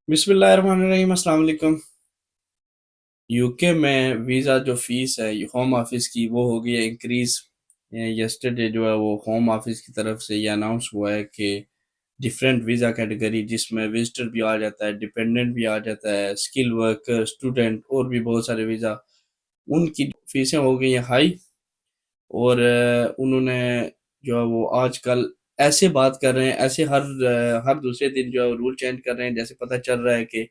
बिस्मिल्लाहिर्रहमानिर्रहीम। अस्सलाम वालेकुम। यूके में वीज़ा जो फ़ीस है होम ऑफिस की वो हो गई है इंक्रीज़। यस्टरडे जो है वो होम ऑफिस की तरफ से ये अनाउंस हुआ है कि डिफरेंट वीज़ा कैटेगरी जिसमें विजिटर भी आ जाता है, डिपेंडेंट भी आ जाता है, स्किल वर्कर, स्टूडेंट और भी बहुत सारे वीज़ा, उनकी फ़ीसें हो गई हैं हाई। और उन्होंने जो है वो आजकल ऐसे बात कर रहे हैं, ऐसे हर दूसरे दिन जो है रूल चेंज कर रहे हैं, जैसे पता चल रहा है कि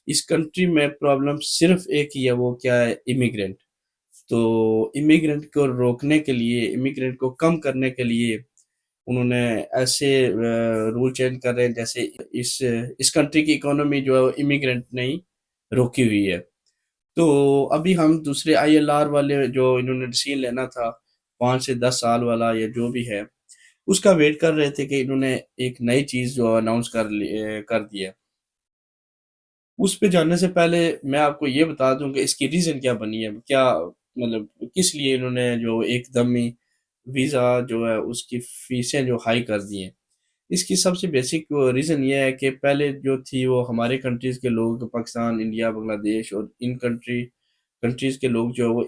इस कंट्री में प्रॉब्लम सिर्फ एक ही है, वो क्या है, इमिग्रेंट। तो इमिग्रेंट को रोकने के लिए, इमिग्रेंट को कम करने के लिए उन्होंने ऐसे रूल चेंज कर रहे हैं जैसे इस कंट्री की इकोनॉमी जो है इमिग्रेंट ने ही रोकी हुई है। तो अभी हम दूसरे आईएलआर वाले जो इन्होंने डिसीजन लेना था, 5 से 10 साल वाला या जो भी है, उसका वेट कर रहे थे कि इन्होंने एक नई चीज जो अनाउंस कर दी है। उस पे जानने से पहले मैं आपको ये बता दूं कि इसकी रीजन क्या बनी है, क्या मतलब किस लिए इन्होंने जो एकदम ही वीजा जो है उसकी फीसें जो हाई कर दी हैं। इसकी सबसे बेसिक रीज़न ये है कि पहले जो थी वो हमारे कंट्रीज़ के लोग, पाकिस्तान, इंडिया, बांग्लादेश और इन कंट्रीज़ के लोग जो है वो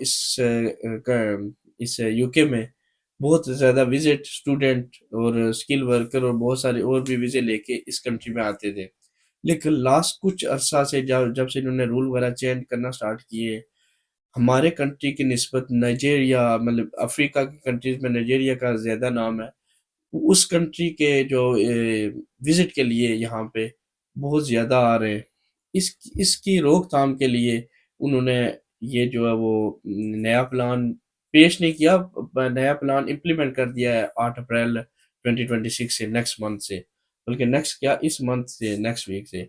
इस यूके में बहुत ज़्यादा विजिट, स्टूडेंट और स्किल वर्कर और बहुत सारे और भी वीज़े लेके इस कंट्री में आते थे। लेकिन लास्ट कुछ अरसा से जब जब से इन्होंने रूल वगैरह चेंज करना स्टार्ट किए, हमारे कंट्री की निस्बत नाइजेरिया, मतलब अफ्रीका की कंट्रीज़ में नाइजेरिया का ज़्यादा नाम है। उस कंट्री के जो विजिट के लिए यहाँ पे बहुत ज़्यादा आ रहे हैं। इसकी रोकथाम के लिए उन्होंने ये जो है वो नया प्लान पेश नहीं किया, नया प्लान इम्प्लीमेंट कर दिया है 8 अप्रैल 2026 से, नेक्स्ट मंथ से, बल्कि नेक्स्ट क्या, इस मंथ से, नेक्स्ट वीक से।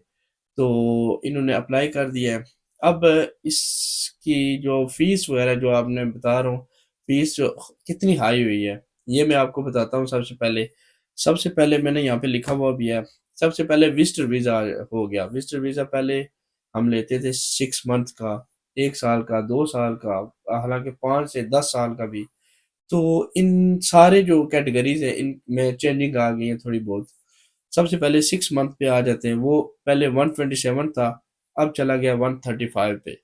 तो इन्होंने अप्लाई कर दिया है। अब इसकी जो फीस वगैरह जो आपने बता रहा हूँ, फीस जो कितनी हाई हुई है, ये मैं आपको बताता हूँ। सबसे पहले मैंने यहाँ पे लिखा हुआ भी है। सबसे पहले विजिटर वीज़ा हो गया। विजिटर वीज़ा पहले हम लेते थे 6 मंथ का, 1 साल का, 2 साल का, हालांकि 5 से 10 साल का भी। तो इन सारे जो कैटेगरीज है इनमें चेंजिंग आ गई है थोड़ी बहुत। सबसे पहले 6 मंथ पे आ जाते हैं, वो पहले 127 था, अब चला गया 135 पे,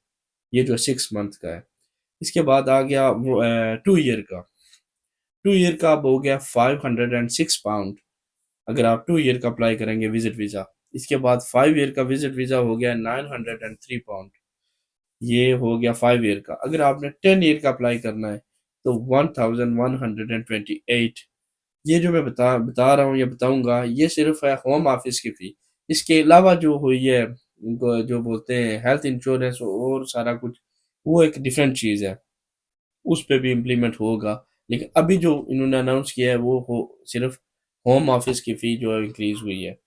ये जो 6 मंथ का है। इसके बाद आ गया वो 2 ईयर का। 2 ईयर का अब हो गया £506, अगर आप 2 ईयर का अप्लाई करेंगे विजिट वीज़ा। इसके बाद 5 ईयर का विजिट वीज़ा हो गया £903, ये हो गया 5 ईयर का। अगर आपने 10 ईयर का अप्लाई करना है तो 1128। ये जो मैं बता बता रहा हूँ या बताऊंगा, ये सिर्फ है होम ऑफिस की फी। इसके अलावा जो हुई है, इनको जो बोलते हैं हेल्थ इंश्योरेंस और सारा कुछ, वो एक डिफरेंट चीज़ है, उस पे भी इम्प्लीमेंट होगा। लेकिन अभी जो इन्होंने अनाउंस किया है वो हो सिर्फ होम ऑफिस की फ़ी जो है इंक्रीज हुई है।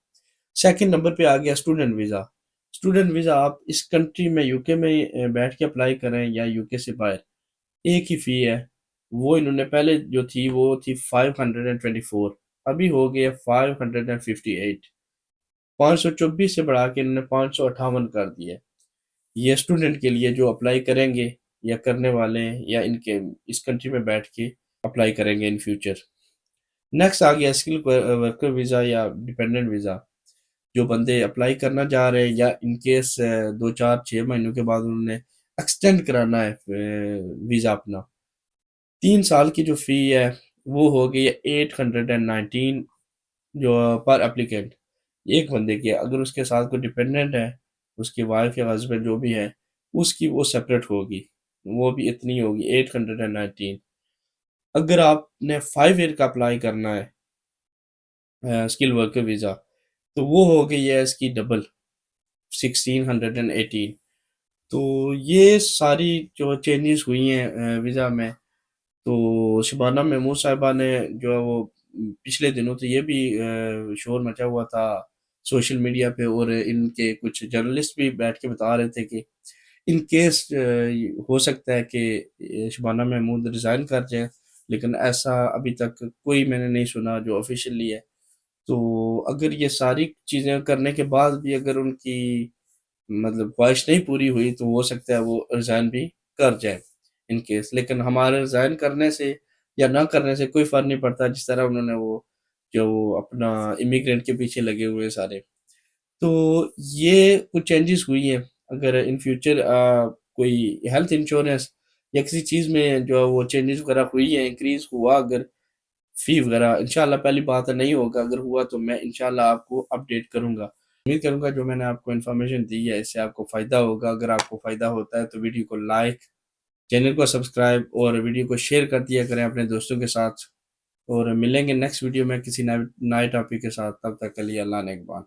सेकंड नंबर पे आ गया स्टूडेंट वीज़ा। स्टूडेंट वीज़ा आप इस कंट्री में, यूके में बैठ के अप्लाई करें या यूके से बाहर, एक ही फ़ी है। वो इन्होंने पहले जो थी वो थी 524, अभी हो गया 558। 524 से बढ़ा के इन्होंने 558 कर दिया। ये स्टूडेंट के लिए जो अप्लाई करेंगे या करने वाले हैं या इनके इस कंट्री में बैठ के अप्लाई करेंगे इन फ्यूचर। नेक्स्ट आ गया स्किल वर्कर वीज़ा या डिपेंडेंट वीज़ा। जो बंदे अप्लाई करना चाह रहे हैं या इन केस 2 4 6 महीनों के बाद उन्होंने एक्सटेंड कराना है वीज़ा अपना, 3 साल की जो फ़ी है वो हो गई है 819, जो पर एप्लीकेंट, एक बंदे की। अगर उसके साथ कोई डिपेंडेंट है, उसकी वाइफ या हस्बैंड जो भी है, उसकी वो सेपरेट होगी, वो भी इतनी होगी 819। अगर आपने 5 ईयर का अप्लाई करना है स्किल वर्कर वीज़ा, तो वो हो गई है इसकी डबल, 1618। तो ये सारी जो चेंजेस हुई हैं वीज़ा में। तो शबाना महमूद साहिबा ने जो है वो पिछले दिनों तो ये भी शोर मचा हुआ था सोशल मीडिया पे, और इनके कुछ जर्नलिस्ट भी बैठ के बता रहे थे कि इन केस हो सकता है कि शबाना महमूद रिज़ाइन कर जाए, लेकिन ऐसा अभी तक कोई मैंने नहीं सुना जो ऑफिशियली है। तो अगर ये सारी चीज़ें करने के बाद भी अगर उनकी मतलब ख्वाहिश नहीं पूरी हुई तो हो सकता है वो रिज़ाइन भी कर जाए इन केस। लेकिन हमारे रिज़ाइन करने से या ना करने से कोई फ़र्क नहीं पड़ता, जिस तरह उन्होंने वो जो अपना इमिग्रेंट के पीछे लगे हुए हैं सारे। تو یہ کچھ چینجز ہوئی ہیں. اگر ان فیوچر کوئی ہیلتھ انشورنس یا کسی چیز میں جو ہے وہ چینجز وغیرہ ہوئی ہیں، انکریز ہوا اگر فی وغیرہ، انشاءاللہ پہلی بات ہے نہیں ہوگا، اگر ہوا تو میں انشاءاللہ آپ کو اپڈیٹ کروں گا. امید کروں گا جو میں نے آپ کو انفارمیشن دی ہے اس سے آپ کو فائدہ ہوگا. اگر آپ کو فائدہ ہوتا ہے تو ویڈیو کو لائک، چینل کو سبسکرائب اور ویڈیو کو شیئر کر دیا کریں اپنے دوستوں کے ساتھ. اور ملیں گے نیکسٹ ویڈیو میں کسی نئے ٹاپک کے ساتھ. تب تک کے لیے اللہ نے اکبال.